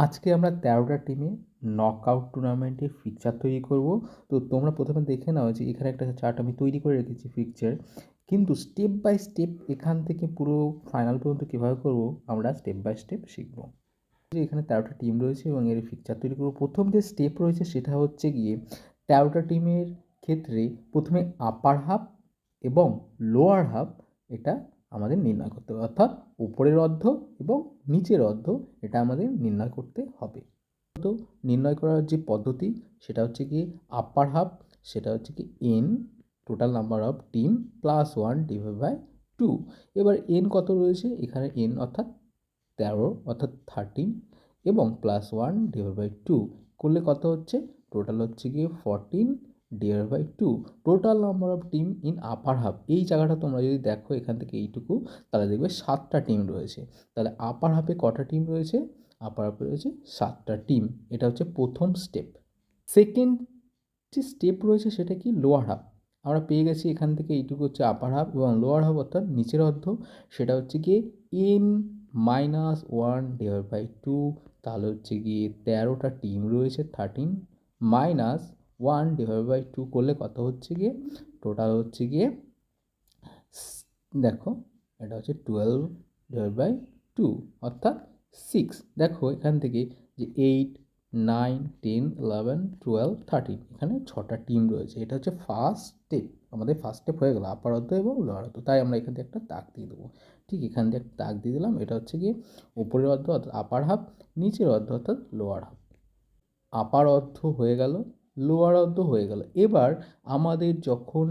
আজকে আমরা ১৩টা টিমে নকআউট টুর্নামেন্টের ফিকচার তৈরি করব। তো তোমরা প্রথমে দেখে নাও যে এখানে একটা চার্ট আমি তৈরি করে রেখেছি ফিকচার, কিন্তু স্টেপ বাই স্টেপ এখান থেকে পুরো ফাইনাল পর্যন্ত কীভাবে করব আমরা স্টেপ বাই স্টেপ শিখব। যে এখানে ১৩টা টিম রয়েছে এবং এর ফিকচার তৈরি করব। প্রথম যে স্টেপ রয়েছে সেটা হচ্ছে গিয়ে ১৩টা টিমের ক্ষেত্রে প্রথমে আপার হাফ এবং লোয়ার হাফ এটা আমাদের নির্ণয় করতে হবে, অর্থাৎ উপরের অর্ধ এবং নিচের অর্ধ এটা আমাদের নির্ণয় করতে হবে। তো নির্ণয় করার যে পদ্ধতি সেটা হচ্ছে কি আপার হাফ, সেটা হচ্ছে কি N total number of team plus 1 divide by 2। এবার এন কত রয়েছে এখানে, এন অর্থাৎ 13 অর্থাৎ 13 এবং প্লাস 1 ডিভাইড বাই 2 করলে কত হচ্ছে, টোটাল হচ্ছে গিয়ে 14 divide by 2 total number of team in upper half. এই জায়গাটা তোমরা যদি দেখো এখান থেকে এইটুকু, তাহলে দেখবে 7টা টিম রয়েছে। তাহলে আপার হাফে কটা টিম রয়েছে, আপার হাফে রয়েছে 7টা টিম। এটা হচ্ছে প্রথম স্টেপ। সেকেন্ড যে স্টেপ রয়েছে সেটা কি লোয়ার হাফ। আমরা পেয়ে গেছি এখান থেকে এইটুকু হচ্ছে আপার হাফ এবং লোয়ার হাফ অর্থাৎ নিচের অর্ধ, সেটা হচ্ছে গিয়ে এন মাইনাস 1 ডিভাইড বাই 2। তাহলে হচ্ছে গিয়ে 13টা টিম রয়েছে 13 মাইনাস 1 ডিভাইড বাই 2 করলে কত হচ্ছে গিয়ে, টোটাল হচ্ছে গিয়ে দেখো এটা হচ্ছে 12 ডিভাইড বাই 2 অর্থাৎ 6। দেখো এখান থেকে যে 8 9 10 11 12 13 এখানে 6টা টিম রয়েছে। এটা হচ্ছে ফার্স্ট স্টেপ, আমাদের ফার্স্ট স্টেপ হয়ে গেল আপার অর্ধ এবং লোয়ার অর্ধ। তাই আমরা এখান থেকে একটা দাগ দিয়ে দেবো। ঠিক এখান দিয়ে একটা দাগ দিয়ে দিলাম। এটা হচ্ছে গিয়ে উপরের অর্ধ অর্থাৎ আপার হাফ, নিচের অর্ধ অর্থাৎ লোয়ার হাফ। আপার অর্ধ হয়ে গেল, লোয়ার অর্ধ হয়ে গেল। এবার আমাদের যখন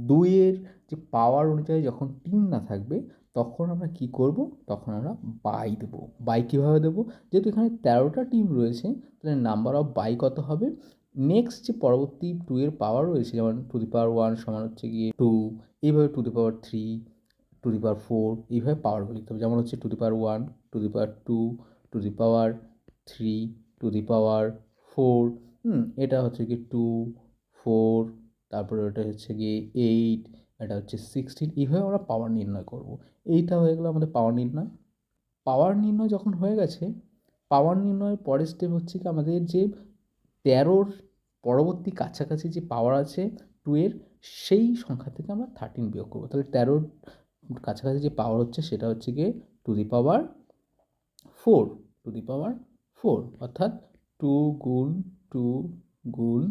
দুইয়ের যে পাওয়ার অনুযায়ী যখন টিম না থাকবে তখন আমরা কি করব, তখন আমরা বাই দেবো। বাই কীভাবে দেবো, যেহেতু এখানে 13টা টিম রয়েছে তাহলে নাম্বার অফ বাই কত হবে, নেক্সট যে পরবর্তী 2 এর পাওয়ার রয়েছে যেমন টু দি পাওয়ার 1 সমান হচ্ছে গিয়ে 2, এইভাবে two the power 3, to the power 4, এইভাবে পাওয়ারগুলো লিখতে হবে। যেমন হচ্ছে to the power 1, to the power 2, to the power 3, to the power 4। এটা হচ্ছে গিয়ে 2, 4, তারপরে ওটা হচ্ছে গিয়ে 8, এটা হচ্ছে 16। এইভাবে আমরা পাওয়ার নির্ণয় করব। এইটা হয়ে গেলো আমাদের পাওয়ার নির্ণয়। পাওয়ার নির্ণয় যখন হয়ে গেছে, পাওয়ার নির্ণয়ের পরের স্টেপ হচ্ছে কি আমাদের যে 13র পরবর্তী কাছাকাছি যে পাওয়ার আছে 2 এর, সেই সংখ্যা থেকে আমরা 13 বিয়োগ করবো। তাহলে 13র কাছাকাছি যে পাওয়ার হচ্ছে সেটা হচ্ছে গিয়ে two the power 4, two the power 4 অর্থাৎ 2 গুণ 2 গুণ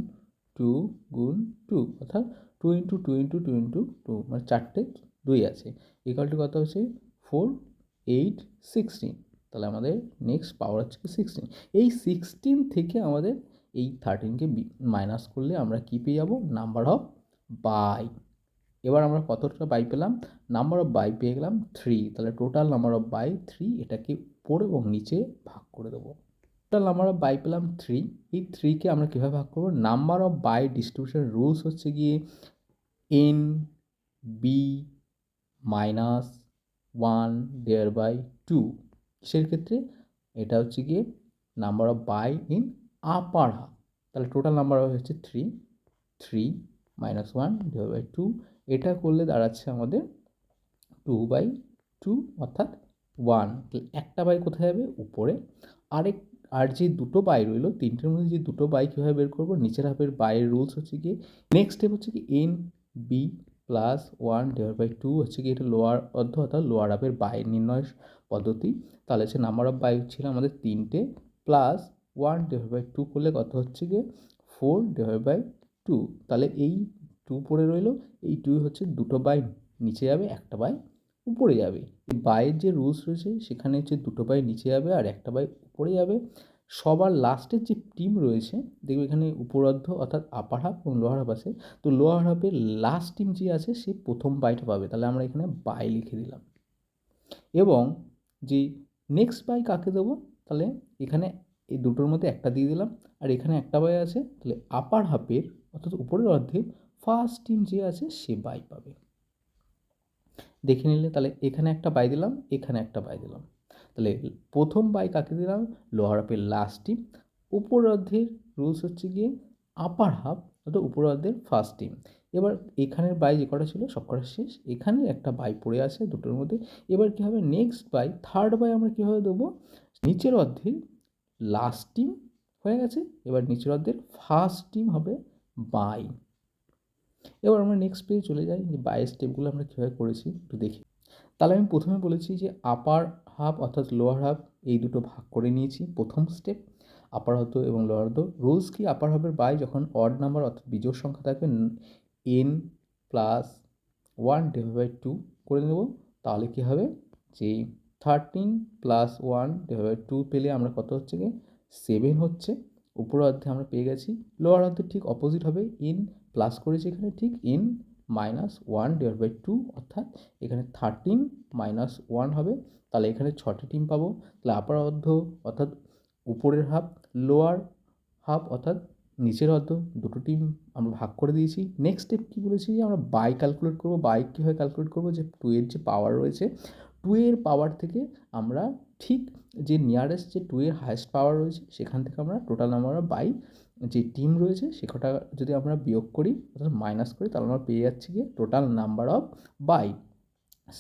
2 গুণ 2 অর্থাৎ 2 ইন্টু 2 ইন্টু 2 ইন্টু 2 মানে 4টে 2 আছে। ইকুয়াল টু কত হচ্ছে 4 8 16। তাহলে আমাদের নেক্সট পাওয়ার হচ্ছে 16। এই 16 থেকে আমাদের এই 13কে মাইনাস করলে আমরা কি পেয়ে যাব, নাম্বার অফ বাই। এবার আমরা কতটা বাই পেলাম, নাম্বার অফ বাই পেয়ে গেলাম 3। তাহলে টোটাল নাম্বার অফ বাই 3, এটাকে উপর এবং নিচে ভাগ করে দেবো। টোটাল নাম্বার অফ বাই পেলাম 3। এই 3কে আমরা কীভাবে ভাগ করবো, number of bye distribution rules হচ্ছে গিয়ে N B minus 1 divide by 2। কিসের ক্ষেত্রে, এটা হচ্ছে গিয়ে number of bye in upper half. তাহলে টোটাল নাম্বার হচ্ছে 3, 3 মাইনাস 1 ডিভাইড বাই 2। এটা করলে দাঁড়াচ্ছে আমাদের 2/2 অর্থাৎ 1। একটা বাই কোথায় যাবে, উপরে। আর যে দুটো বাই রইলো, তিনটের মধ্যে যে দুটো বাই কীভাবে বের করবো, নিচের হাফের বাইয়ের রুলস হচ্ছে কি, নেক্সট স্টেপ হচ্ছে কি N B plus 1 divide by 2 হচ্ছে কি এটা লোয়ার অর্ধ অর্থাৎ লোয়ার হাফের বাইয়ের নির্ণয় পদ্ধতি। তাহলে হচ্ছে নাম্বার অফ বাই ছিল আমাদের 3টে প্লাস 1 ডিভাইড বাই 2 করলে কত হচ্ছে গিয়ে 4 ডিভাইড বাই 2। তাহলে এই 2 পড়ে রইলো, এই 2 হচ্ছে দুটো বাই নিচে যাবে, একটা বাই উপরে যাবে। এই বাইয়ের যে রুলস রয়েছে সেখানে হচ্ছে দুটো বাই নিচে যাবে আর একটা বাই উপরে যাবে। সবার লাস্টের যে টিম রয়েছে দেখবে এখানে উপরার্ধ অর্থাৎ আপার হাফ এবং লোয়ার হাফ আছে। তো লোয়ার হাফের লাস্ট টিম যে আছে সে প্রথম বাইটা পাবে। তাহলে আমরা এখানে বাই লিখে দিলাম এবং যে নেক্সট বাই কাকে দেবো, তাহলে এখানে এই দুটোর মধ্যে একটা দিয়ে দিলাম আর এখানে একটা বাই আছে। তাহলে আপার হাফের অর্থাৎ উপরের অর্ধে ফার্স্ট টিম যে আছে সে বাই পাবে। দেখে নিলে তাহলে এখানে একটা বাই দিলাম, এখানে একটা বাই দিলাম। তাহলে প্রথম বাই কাকে দিলাম, লোয়ার হাফের লাস্ট টিম। উপর অর্ধের রুলস হচ্ছে গিয়ে আপার হাফ অর্থাৎ উপর অর্ধের ফার্স্ট টিম। এবার এখানের বাই যে কটা ছিল সব কটা শেষ, এখানে একটা বাই পড়ে আছে দুটোর মধ্যে। এবার কী হবে, নেক্সট বাই থার্ড বাই আমরা কীভাবে দেবো, নিচের অর্ধের লাস্ট টিম হয়ে গেছে। এবার নিচের অর্ধের ফার্স্ট টিম হবে বাই। এবার আমরা নেক্সট পেজে চলে যাই, যে বাইয়ের স্টেপগুলো আমরা কীভাবে করেছি একটু দেখি। তাহলে আমি প্রথমে বলেছি যে আপার হাফ অর্থাৎ লোয়ার হাফ এই দুটো ভাগ করে নিয়েছি। প্রথম স্টেপ আপার হাফ এবং লোয়ার হাফ। রুলস কি, আপার হাফের বাই যখন অড নাম্বার অর্থাৎ বিজোড় সংখ্যা থাকবে n প্লাস 1/2 করে নেব, তাহলে কী হবে যে 13 প্লাস 1/2 পেলে আমরা কত হচ্ছে গিয়ে 7 হচ্ছে। উপর অর্ধে আমরা পেয়ে গেছি। লোয়ার অর্ধে ঠিক অপোজিট হবে, n প্লাস করেছি এখানে, ঠিক n -1/2 অর্থাৎ এখানে 13 - 1 হবে। তাহলে এখানে 6টি টিম পাবো। তাহলে আপার অর্ধ অর্থাৎ উপরের হাফ, লোয়ার হাফ অর্থাৎ নিচের অর্ধ, দুটো টিম আমরা ভাগ করে দিয়েছি। নেক্সট স্টেপ কী বলেছি, যে আমরা বাই ক্যালকুলেট করবো। বাই কীভাবে ক্যালকুলেট করবো, যে 2 এর যে পাওয়ার রয়েছে 2 এর পাওয়ার থেকে আমরা ঠিক যে নিয়ারেস্ট যে 2 এর হায়েস্ট পাওয়ার রয়েছে সেখান থেকে আমরা টোটাল নাম্বার বাই যে টিম রয়েছে সে কটা যদি আমরা বিয়োগ করি অর্থাৎ মাইনাস করি, তাহলে আমরা পেয়ে যাচ্ছি গিয়ে টোটাল নাম্বার অফ বাই।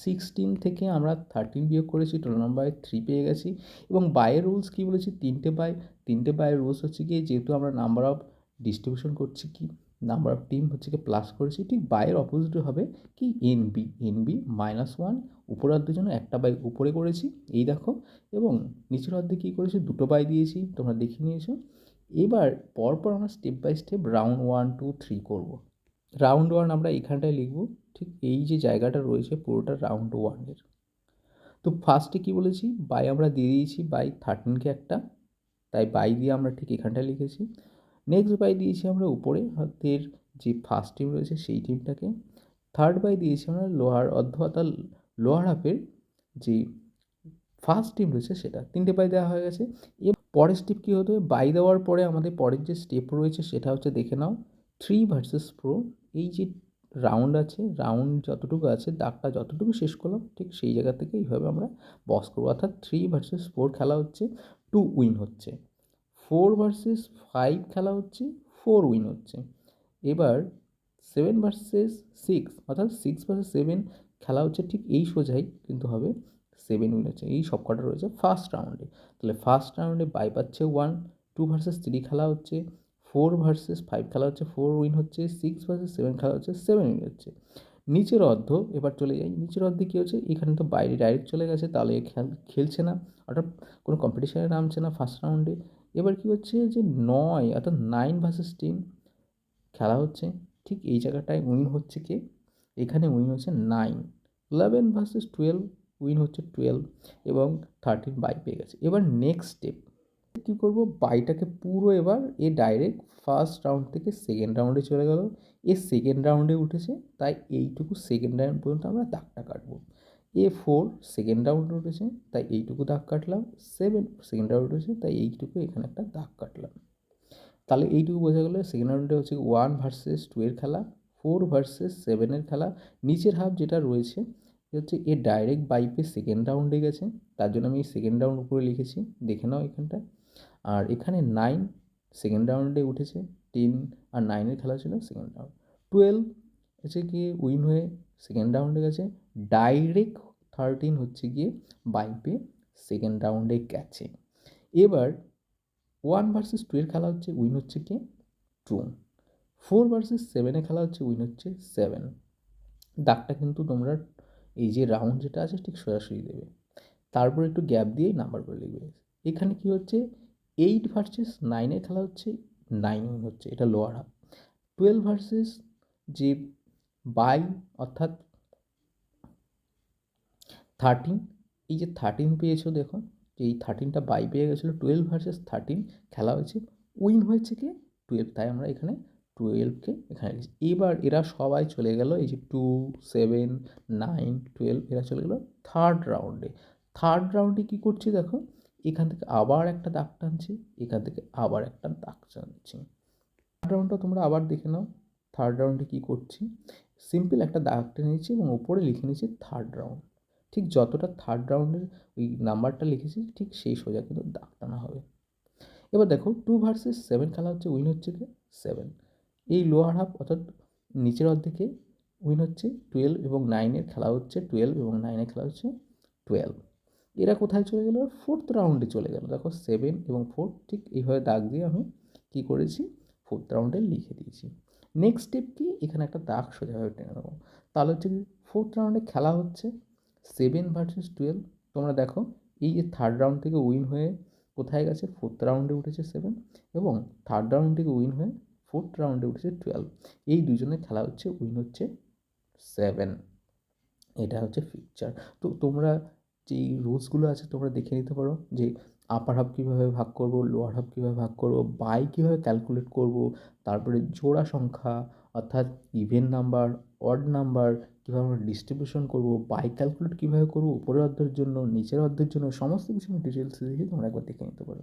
16 থেকে আমরা 13 বিয়োগ করেছি, টোটাল নাম্বার 3 পেয়ে গেছি। এবং বাইয়ের রুলস কী বলেছি, তিনটে বাইয়ের রুলস হচ্ছে কি, যেহেতু আমরা নাম্বার অফ ডিস্ট্রিবিউশন করছি কি নাম্বার অফ টিম হচ্ছে কি প্লাস করেছি, ঠিক বাইয়ের অপোজিটে হবে কি এনবি -1 উপর অর্ধের জন্য একটা বাই উপরে করেছি এই দেখো, এবং নিচের অর্ধে কী করেছি দুটো বাই দিয়েছি, তোমরা দেখে নিয়েছো। এবার পরপর আমরা স্টেপ বাই স্টেপ রাউন্ড 1 2 3 করবো। রাউন্ড 1 আমরা এখানটায় লিখব, ঠিক এই যে জায়গাটা রয়েছে পুরোটা রাউন্ড 1-এর। তো ফার্স্টে কী বলেছি, বাই আমরা দিয়ে দিয়েছি বাই 13কে একটা, তাই বাই দিয়ে আমরা ঠিক এখানটায় লিখেছি। নেক্সট বাই দিয়েছি আমরা উপরে হাতের যে ফার্স্ট টিম রয়েছে সেই টিমটাকে। থার্ড বাই দিয়েছি আমরা লোহার অর্ধ অর্থাৎ লোহার হাফের যে ফার্স্ট টিম রয়েছে সেটা। 3টে বাই দেওয়া হয়ে গেছে। পরের স্টেপ কী হতে হবে, বাই দেওয়ার পরে আমাদের পরের যে স্টেপ রয়েছে সেটা হচ্ছে দেখে নাও 3 ভার্সেস 4। এই যে রাউন্ড আছে, রাউন্ড যতটুকু আছে দাগটা যতটুকু শেষ করলাম ঠিক সেই জায়গা থেকে এইভাবে আমরা বস করবো, অর্থাৎ 3 ভার্সেস 4 খেলা হচ্ছে, 2 উইন হচ্ছে। 4 ভার্সেস 5 খেলা হচ্ছে, 4 উইন হচ্ছে। এবার 7 ভার্সেস 6 অর্থাৎ 6 ভার্সেস 7 খেলা হচ্ছে, ঠিক এই সোজাই কিন্তু হবে 7 উইন হচ্ছে। এই সব কটা রয়েছে ফার্স্ট রাউন্ডে। তাহলে ফার্স্ট রাউন্ডে বাই পাচ্ছে 1, 2 ভার্সেস 3 খেলা হচ্ছে, 4 ভার্সেস 5 খেলা হচ্ছে, 4 উইন হচ্ছে, 6 ভার্সেস 7 খেলা হচ্ছে, 7 উইন হচ্ছে। নিচের অর্ধ এবার চলে যাই, নিচের অর্ধে কী হচ্ছে, এখানে তো বাইরে ডাইরেক্ট চলে গেছে, তাহলে খেলছে না, অর্থাৎ কোনো কম্পিটিশানে নামছে না ফার্স্ট রাউন্ডে। এবার কী হচ্ছে, যে 9 অর্থাৎ 9 ভার্সেস 10 খেলা হচ্ছে, ঠিক এই জায়গাটায় উইন হচ্ছে কে, এখানে উইন হচ্ছে 9। 11 ভার্সেস 12 উইন হচ্ছে 12 এবং 13 বাই পেয়ে গেছে। এবার নেক্সট স্টেপ কী করবো, বাইটাকে পুরো এবার ডাইরেক্ট ফার্স্ট রাউন্ড থেকে সেকেন্ড রাউন্ডে চলে গেল, সেকেন্ড রাউন্ডে উঠেছে, তাই এইটুকু সেকেন্ড রাউন্ড পর্যন্ত আমরা দাগটা কাটবো। 4 সেকেন্ড রাউন্ডে উঠেছে, তাই এইটুকু দাগ কাটলাম। 7 সেকেন্ড রাউন্ডে উঠেছে, তাই এইটুকু এখানে একটা দাগ কাটলাম। তাহলে এইটুকু বোঝা গেলো সেকেন্ড রাউন্ডে হচ্ছে 1 ভার্সেস 2 এর খেলা, 4 ভার্সেস 7 এর খেলা। নিচের হাফ যেটা রয়েছে হচ্ছে ডাইরেক্ট বাইপে সেকেন্ড রাউন্ডে গেছে, তার জন্য আমি সেকেন্ড রাউন্ড উপরে লিখেছি, দেখে নাও এখানটা। আর এখানে 9 সেকেন্ড রাউন্ডে উঠেছে, 10 আর 9-এর খেলা ছিল সেকেন্ড রাউন্ড। 12 হচ্ছে গিয়ে উইন হয়ে সেকেন্ড রাউন্ডে গেছে, ডাইরেক্ট 13 হচ্ছে গিয়ে বাইপে সেকেন্ড রাউন্ডে গেছে। এবার 1 ভার্সেস 2 এর খেলা হচ্ছে, উইন হচ্ছে কি 2। 4 ভার্সেস 7 খেলা হচ্ছে, উইন হচ্ছে 7। দাগটা কিন্তু তোমরা এই যে রাউন্ড যেটা আছে ঠিক সোজাসুজি দেবে, তারপর একটু গ্যাপ দিয়েই নাম্বারগুলো লিখবে। এখানে কি হচ্ছে, 8 ভার্সেস 9 খেলা হচ্ছে, 9 উইন হচ্ছে, এটা লোয়ার হাফ। 12 ভার্সেস যে বাই অর্থাৎ 13, এই যে 13 পেয়েছো দেখো, যে এই 13টা বাই পেয়ে গেছিলো। 12 ভার্সেস 13 খেলা হয়েছে, উইন হয়েছে কি 12, তাই আমরা এখানে 12কে এখানে লিখছি। এবার এরা সবাই চলে গেল, এই যে 2 7 9 12 এরা চলে গেলো থার্ড রাউন্ডে। থার্ড রাউন্ডে কী করছি দেখো, এখান থেকে আবার একটা দাগ টানছি, এখান থেকে আবার একটা দাগ টানছি। থার্ড রাউন্ডটা তোমরা আবার দেখে নাও, থার্ড রাউন্ডে কী করছি, সিম্পল একটা দাগ টেনে নিচ্ছি এবং উপরে লিখে নিচ্ছি থার্ড রাউন্ড। ঠিক যতটা থার্ড রাউন্ডের ওই নাম্বারটা লিখেছি ঠিক সেই সোজা কিন্তু দাগ টানা হবে। এবার দেখো 2 ভার্সেস 7 খেলা হচ্ছে, উইন হচ্ছে কি 7। এই লোয়ার হাফ অর্থাৎ নিচের অর্ধেকে উইন হচ্ছে 12 এবং 9-এর খেলা হচ্ছে, 12 এবং 9-এর খেলা হচ্ছে 12। এরা কোথায় চলে গেল? ফোর্থ রাউন্ডে চলে গেল। দেখো 7 এবং 4 ঠিক এইভাবে দাগ দিয়ে আমি কী করেছি, ফোর্থ রাউন্ডে লিখে দিয়েছি। নেক্সট স্টেপ কি, এখানে একটা দাগ সোজাভাবে টেনে নেবো। তাহলে হচ্ছে কি, ফোর্থ রাউন্ডে খেলা হচ্ছে 7 ভার্সেস 12। তোমরা দেখো এই যে থার্ড রাউন্ড থেকে উইন হয়ে কোথায় গেছে, ফোর্থ রাউন্ডে উঠেছে 7, এবং থার্ড রাউন্ড থেকে উইন হয়ে ফোর্থ রাউন্ডে উঠেছে 12। এই দুজনের খেলা হচ্ছে, উইন হচ্ছে 7। এটা হচ্ছে ফিকচার। তো তোমরা যেই রুলসগুলো আছে তোমরা দেখে নিতে পারো, যে আপার হাফ কীভাবে ভাগ করব, লোয়ার হাফ কীভাবে ভাগ করব, বাই কীভাবে ক্যালকুলেট করব, তারপরে জোড়া সংখ্যা অর্থাৎ ইভেন নাম্বার, অড নাম্বার কীভাবে আমরা ডিস্ট্রিবিউশন করব, বাই ক্যালকুলেট কীভাবে করব উপরের অর্ধের জন্য, নিচের অর্ধের জন্য, সমস্ত কিছু ডিটেলসে দেখে তোমরা একবার দেখে নিতে পারো।